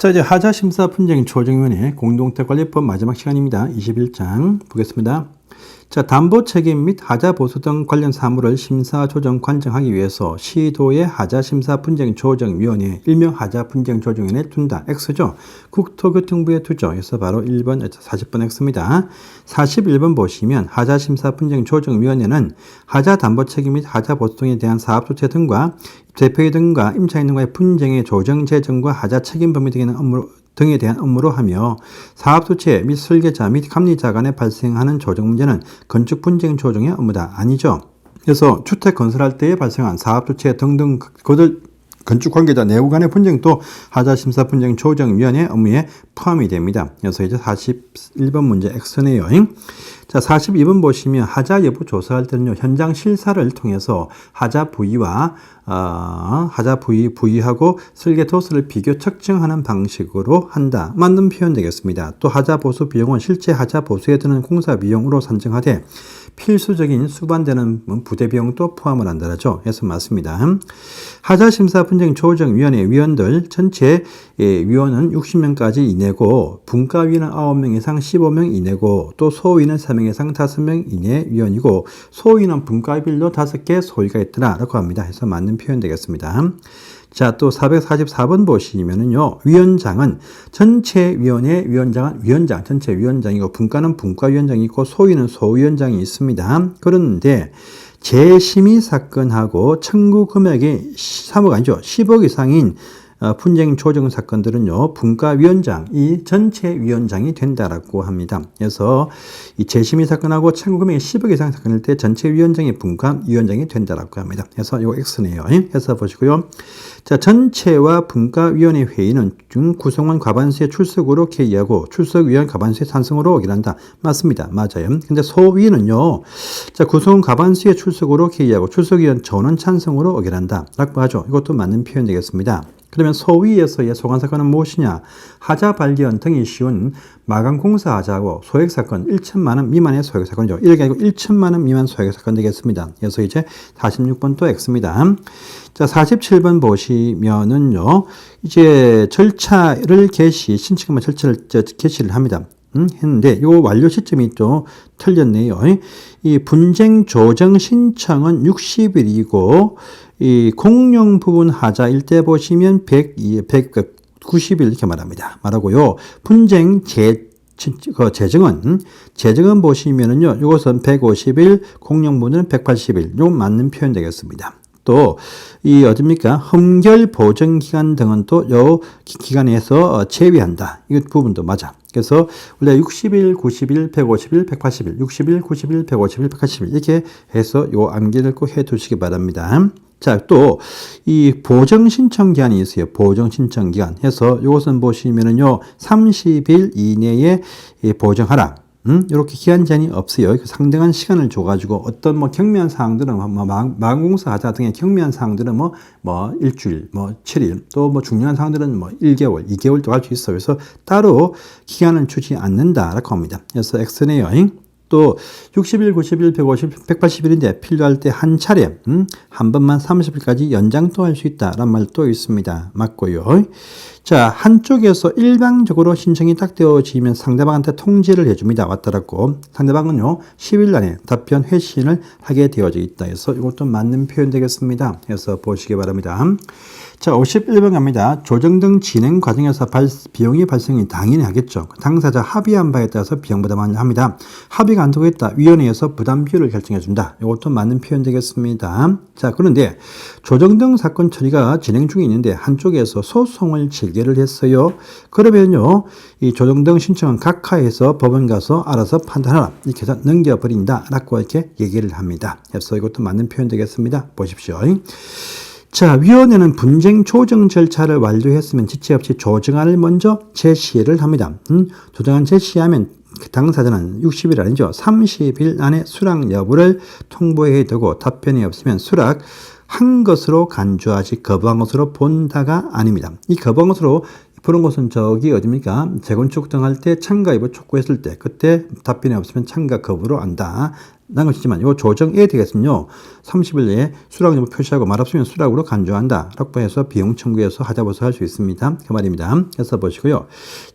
자, 이제 하자심사분쟁 조정위원회 공동택관리법 마지막 시간입니다. 21장 보겠습니다. 자, 담보책임 및 하자보수 등 관련 사무를 심사, 조정, 관정하기 위해서 시도의 하자심사분쟁조정위원회, 일명 하자분쟁조정위원회에 둔다. X죠. 국토교통부에 두죠. 그래서 바로 1번, 40번 X입니다. 41번 보시면 하자심사분쟁조정위원회는 하자담보책임 및 하자보수 등에 대한 사업조치 등과 대표의 등과 임차인 등과의 분쟁의 조정, 재정과 하자책임 범위 등에 대한 업무로 하며 사업조치 및 설계자 및 감리자 간에 발생하는 조정 문제는 건축 분쟁 조정의 업무다. 아니죠. 그래서 주택 건설할 때에 발생한 사업조치 등등 그들 건축 관계자 내부 간의 분쟁도 하자심사분쟁조정위원회 업무에 포함이 됩니다. 그래서 이제 41번 문제 X네요. 자, 42번 보시면 하자 여부 조사할 때는요, 현장 실사를 통해서 하자 부위와 부위하고 설계 도수를 비교 측정하는 방식으로 한다. 맞는 표현 되겠습니다. 또 하자 보수 비용은 실제 하자 보수에 드는 공사 비용으로 산정하되 필수적인 수반되는 부대 비용도 포함을 한다죠. 그래서 맞습니다. 하자심사분쟁조정위원회 위원들 전체 위원은 60명까지 이내고 분과위는 9명 이상 15명 이내고 또 소위는 3명 이상 5명 이내 위원이고 소위는 분과별로 5개 소위가 있더라 라고 합니다. 해서 맞는 표현 되겠습니다. 자, 또 444번 보시면은요, 위원장은 전체 위원회 위원장은 위원장, 전체 위원장이고, 분과는 분과위원장이 고 소위는 소위원장이 있습니다. 그런데 재심의 사건하고 청구 금액이 3억 아니죠. 10억 이상인 분쟁 조정 사건들은요, 분과위원장, 이 전체 위원장이 된다라고 합니다. 그래서 이 재심의 사건하고 청구 금액이 10억 이상 사건일 때 전체 위원장이 분과위원장이 된다라고 합니다. 그래서 이거 X네요. 해서 보시고요. 자, 전체와 분과위원회 회의는 구성원 과반수의 출석으로 개의하고 출석위원 과반수의 찬성으로 의결한다. 맞습니다. 맞아요. 근데 소위는요, 자, 구성원 과반수의 출석으로 개의하고 출석위원 전원 찬성으로 의결한다. 라고 하죠. 이것도 맞는 표현 되겠습니다. 그러면 소위에서의 소관사건은 무엇이냐? 하자 발견 등이 쉬운 마감공사 하자고 소액사건 1천만 원 미만의 소액사건이죠. 이렇게 아니고 1천만 원 미만 소액사건 되겠습니다. 그래서 이제 46번 또 X입니다. 자, 47번 보시면은요, 이제 절차를 신청만 절차를 개시를 합니다. 했는데, 요 완료 시점이 또 틀렸네요. 이 분쟁 조정 신청은 60일이고, 이 공용 부분 하자일 때 보시면 190일 이렇게 말하고요. 분쟁 재정은 보시면은요, 이것은 150일, 공용 부분은 180일. 요 맞는 표현 되겠습니다. 또, 어딥니까? 흠결 보정 기간 등은 또 요 기간에서 제외한다. 이 부분도 맞아. 그래서 원래 60일, 90일, 150일, 180일, 60일, 90일, 150일, 180일 이렇게 해서 요 암기를 꼭 해 두시기 바랍니다. 자, 또, 이 보정 신청 기한이 있어요. 보정 신청 기간. 해서 이것은 보시면은요, 30일 이내에 보정하라. 이렇게 기한 제한이 없어요. 상당한 시간을 줘가지고 어떤 경미한 사항들은 마감공사 하자 등의 경미한 사항들은 일주일, 7일, 또 중요한 사항들은 1개월, 2개월도 할 수 있어요. 그래서 따로 기한을 주지 않는다라고 합니다. 그래서 X네요. 또 60일, 90일, 150일, 180일인데 필요할 때 한 차례 한 번만 30일까지 연장도 할 수 있다라는 말도 있습니다. 맞고요. 자, 한쪽에서 일방적으로 신청이 딱 되어지면 상대방한테 통지를 해줍니다. 왔다라고. 상대방은요, 10일 안에 답변 회신을 하게 되어져 있다 해서 이것도 맞는 표현 되겠습니다. 그래서 보시기 바랍니다. 자, 51번 갑니다. 조정 등 진행 과정에서 비용이 발생이 당연히 하겠죠. 당사자 합의한 바에 따라서 비용 부담을 합니다. 합의가 안 되고 있다. 위원회에서 부담 비율을 결정해 준다. 이것도 맞는 표현 되겠습니다. 자, 그런데 조정 등 사건 처리가 진행 중에 있는데 한쪽에서 소송을 제기를 했어요. 그러면요, 이 조정 등 신청은 각하에서 법원 가서 알아서 판단하라. 이렇게 해서 넘겨버린다. 라고 이렇게 얘기를 합니다. 그래서 이것도 맞는 표현 되겠습니다. 보십시오. 자, 위원회는 분쟁 조정 절차를 완료했으면 지체 없이 조정안을 먼저 제시를 합니다. 조정안 제시하면 당사자는 60일 아니죠. 30일 안에 수락 여부를 통보해야 되고 답변이 없으면 수락한 것으로 간주하지 거부한 것으로 본다가 아닙니다. 이 거부한 것으로 푸른 곳은 저기 어딥니까? 재건축 등 할 때 참가 여부 촉구했을 때 그때 답변이 없으면 참가 거부로 안다. 라는 것이지만 요 조정에 대해서는요 30일 내에 수락 여부 표시하고 말 없으면 수락으로 간주한다 라고 해서 비용 청구해서 하자보수 할 수 있습니다. 그 말입니다. 해서 보시고요.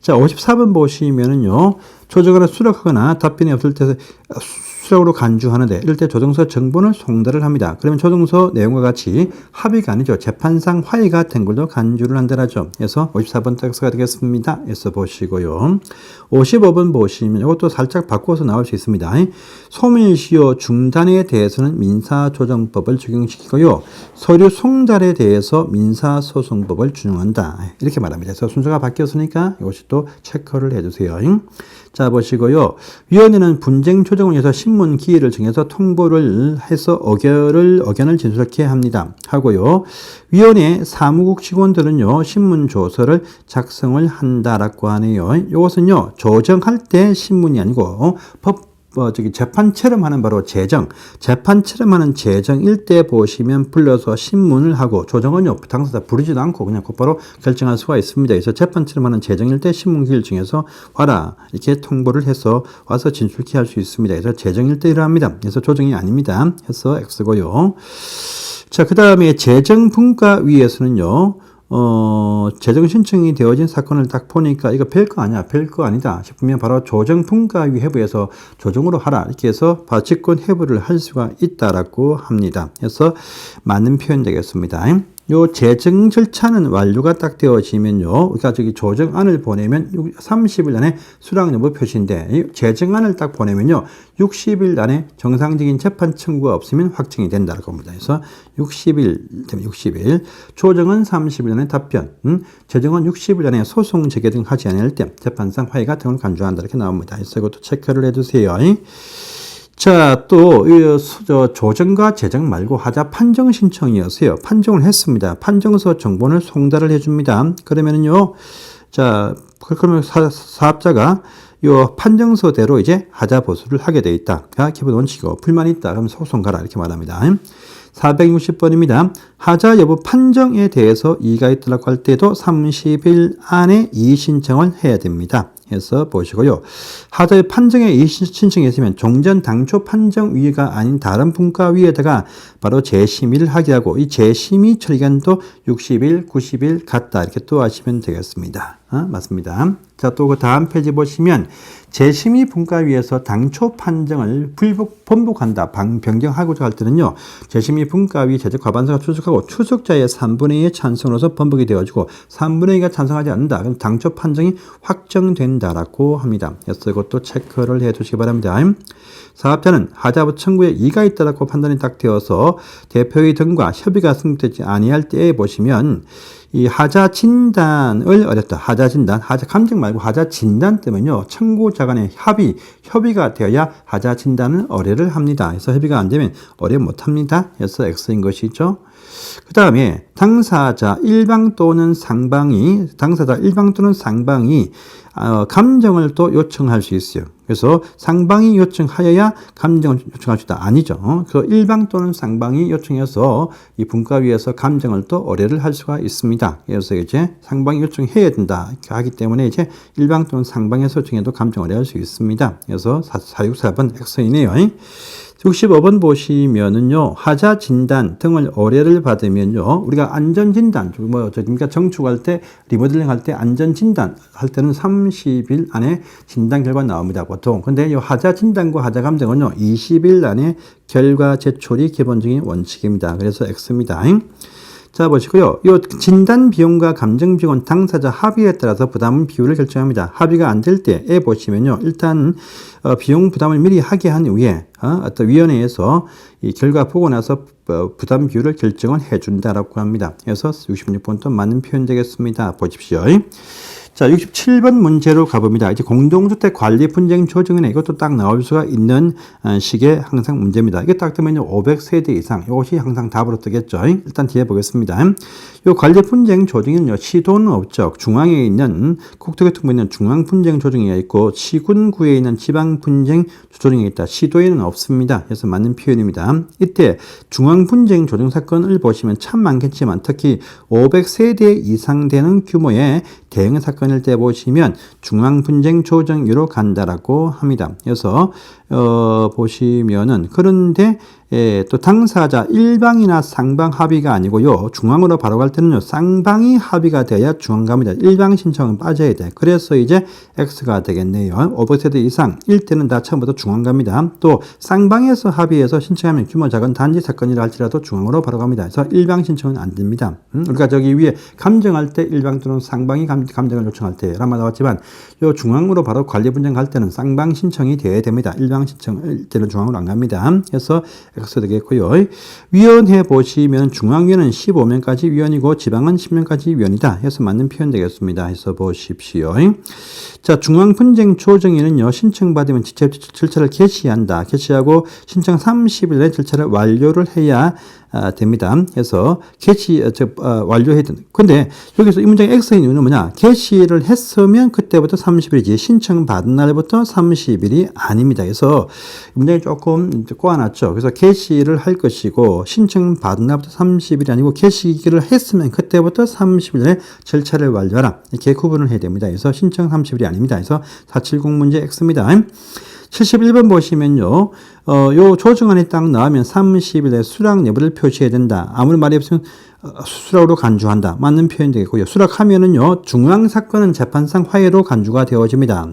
자 54번 보시면은요 조정을 수락하거나 답변이 없을 때 수락으로 간주하는데 이럴 때 조정서 정본을 송달을 합니다. 그러면 조정서 내용과 같이 합의가 아니죠. 재판상 화의가 된 걸로 간주를 한다라죠. 그래서 54번 text가 되겠습니다. 해서 보시고요. 55번 보시면 이것도 살짝 바꿔서 나올 수 있습니다. 소멸시효 중단에 대해서는 민사조정법을 적용시키고요. 서류 송달에 대해서 민사소송법을 준용한다. 이렇게 말합니다. 그래서 순서가 바뀌었으니까 이것이 또 체크를 해주세요. 자 보시고요. 위원회는 분쟁 조정을 위해서 신문 기일을 정해서 통보를 해서 의견을 진술케 합니다. 하고요. 위원회 사무국 직원들은요. 신문 조서를 작성을 한다라고 하네요. 이것은요. 조정할 때 신문이 아니고 재판처럼 하는 바로 재판처럼 하는 재정일 때 보시면 불러서 신문을 하고 조정은요, 당사자 부르지도 않고 그냥 곧바로 결정할 수가 있습니다. 그래서 재판처럼 하는 재정일 때 신문기일 정해서 와라, 이렇게 통보를 해서 와서 진술케 할 수 있습니다. 그래서 재정일 때 이러합니다. 그래서 조정이 아닙니다. 해서 X고요. 자, 그 다음에 재정분과위에서는요, 재정 신청이 되어진 사건을 딱 보니까 이거 별거 아니야, 별거 아니다 싶으면 바로 조정분과위 회부에서 조정으로 하라 이렇게 해서 직권 회부를 할 수가 있다라고 합니다. 그래서 맞는 표현 되겠습니다. 요 재정 절차는 완료가 딱 되어지면요. 우리가 저기 조정안을 보내면 30일 안에 수락 여부 표시인데 이 재정안을 딱 보내면요. 60일 안에 정상적인 재판 청구가 없으면 확정이 된다고 합니다. 그래서 60일 되면 60일, 조정은 30일 안에 답변, 재정은 60일 안에 소송 제기 등 하지 않을 때 재판상 화의가 등을 간주한다 이렇게 나옵니다. 그래서 이것도 체크를 해주세요. 자, 또, 조정과 재정 말고 하자 판정 신청이었어요. 판정을 했습니다. 판정서 정본을 송달을 해줍니다. 그러면은요, 자, 그러면 사업자가 요 판정서대로 이제 하자 보수를 하게 돼 있다.가 기본 원칙이고, 불만이 있다. 그럼 소송 가라. 이렇게 말합니다. 460번입니다. 하자 여부 판정에 대해서 이의가 있다고 할 때도 30일 안에 이의 신청을 해야 됩니다. 해서 보시고요. 하자의 판정에 이의 신청이 있으면 종전 당초 판정위가 아닌 다른 분과위에다가 바로 재심의를 하게 하고 이 재심의 처리기간도 60일, 90일 같다. 이렇게 또 하시면 되겠습니다. 맞습니다. 자, 또 그 다음 페이지 보시면 재심의 분과위에서 당초 판정을 번복한다, 변경하고자 할 때는요, 재심의 분과위 제적 과반수가 추석하고 추석자의 3분의 2의 찬성으로서 번복이 되어지고 3분의 2가 찬성하지 않는다. 그럼 당초 판정이 확정된다라고 합니다. 그래서 이것도 체크를 해 주시기 바랍니다. 사업자는 하자 청구에 이의가 있다라고 판단이 딱 되어서 대표의 등과 협의가 성립되지 아니할 때에 보시면 이 하자 진단을 어렵다. 하자 진단, 하자 감정 말고 하자 진단 때문에요. 청구자 간의 협의가 되어야 하자 진단을 의뢰를 합니다. 그래서 협의가 안 되면 의뢰 못 합니다. 그래서 X인 것이죠. 그 다음에 당사자 일방 또는 상방이 감정을 또 요청할 수 있어요. 그래서 상방이 요청하여야 감정을 요청할 수 있다. 아니죠. 그래서 일방 또는 상방이 요청해서 이 분과위에서 감정을 또 의뢰를 할 수가 있습니다. 그래서 이제 상방이 요청해야 된다. 이렇게 하기 때문에 이제 일방 또는 상방에서 요청해도 감정 의뢰할 수 있습니다. 그래서 464번 X이네요. 65번 보시면은요, 하자 진단 등을 의뢰를 받으면요, 우리가 안전 진단, 그러니까 정축할 때, 리모델링 할 때 안전 진단 할 때는 30일 안에 진단 결과 나옵니다, 보통. 근데 이 하자 진단과 하자 감정은요, 20일 안에 결과 제출이 기본적인 원칙입니다. 그래서 X입니다. 자, 보시고요. 이 진단 비용과 감정 비용은 당사자 합의에 따라서 부담 비율을 결정합니다. 합의가 안 될 때에 보시면요. 일단 비용 부담을 미리 하게 한 후에 어떤 위원회에서 이 결과 보고 나서 부담 비율을 결정을 해준다라고 합니다. 그래서 66번 또 맞는 표현 되겠습니다. 보십시오. 자, 67번 문제로 가봅니다. 이제 공동주택 관리 분쟁 조정이네. 이것도 딱 나올 수가 있는 식의 항상 문제입니다. 이게 딱 뜨면 500세대 이상. 이것이 항상 답으로 뜨겠죠. 일단 뒤에 보겠습니다. 이 관리 분쟁 조정에는요, 시도는 없죠. 중앙에 있는 국토교통부에 있는 중앙 분쟁 조정이 있고 시군구에 있는 지방 분쟁 조정이 있다. 시도에는 없습니다. 그래서 맞는 표현입니다. 이때 중앙 분쟁 조정 사건을 보시면 참 많겠지만 특히 500세대 이상 되는 규모의 대형 사건일 때 보시면 중앙 분쟁 조정으로 간다라고 합니다. 그래서 보시면은 그런데 또 당사자 일방이나 상방 합의가 아니고요. 중앙으로 바로 갈 때는요. 쌍방이 합의가 돼야 중앙 갑니다. 일방 신청은 빠져야 돼. 그래서 이제 X가 되겠네요. 500세대 이상 일 때는 다 처음부터 중앙 갑니다. 또 쌍방에서 합의해서 신청하면 규모 작은 단지 사건이라 할지라도 중앙으로 바로 갑니다. 그래서 일방 신청은 안 됩니다. 우리가 저기 위에 감정할 때 일방 또는 상방이 감정을 요청할 때 라마 나왔지만 요 중앙으로 바로 관리 분쟁 갈 때는 쌍방 신청이 돼야 됩니다. 일방 신청일 때는 중앙으로 안 갑니다. 그래서 X 되겠고요. 위원회 보시면 중앙위원은 15명까지 위원이고 지방은 10명까지 위원이다. 해서 맞는 표현 되겠습니다. 해서 보십시오. 자, 중앙 분쟁 조정위는요. 신청받으면 절차를 개시한다. 개시하고 신청 30일 내 절차를 완료를 해야 됩니다. 그래서 완료해야 된다. 근데 여기서 이 문장의 X의 이유는 뭐냐? 개시를 했으면 그때부터 30일이지 신청 받은 날부터 30일이 아닙니다. 그래서 문장이 조금 꼬아놨죠. 그래서 개시를 할 것이고 신청 받은 날부터 30일이 아니고 개시를 했으면 그때부터 30일에 절차를 완료하라. 이렇게 구분을 해야 됩니다. 그래서 신청 30일이 아닙니다. 그래서 470 문제 X입니다. 71번 보시면요. 요 조정안이 딱 나오면 30일에 수락 여부를 표시해야 된다. 아무리 말이 없으면 수락으로 간주한다. 맞는 표현 되겠고요. 수락하면은요. 중앙 사건은 재판상 화해로 간주가 되어집니다.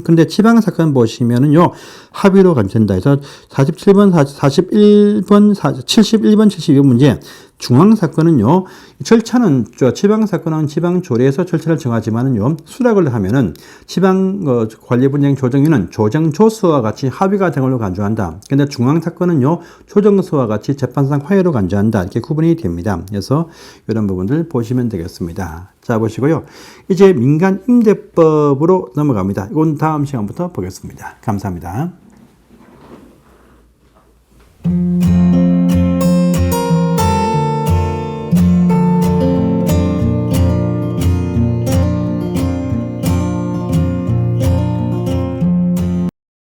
근데 지방 사건 보시면은요. 합의로 간주된다. 그래서 47번, 41번, 71번, 72번 문제. 중앙 사건은요, 절차는, 지방 사건은 지방 조례에서 절차를 정하지만은요, 수락을 하면은 지방 관리 분쟁 조정위는 조정조서와 같이 합의가 된 걸로 간주한다. 근데 중앙 사건은요, 조정서와 같이 재판상 화해로 간주한다. 이렇게 구분이 됩니다. 그래서 이런 부분들 보시면 되겠습니다. 자, 보시고요. 이제 민간 임대법으로 넘어갑니다. 이건 다음 시간부터 보겠습니다. 감사합니다.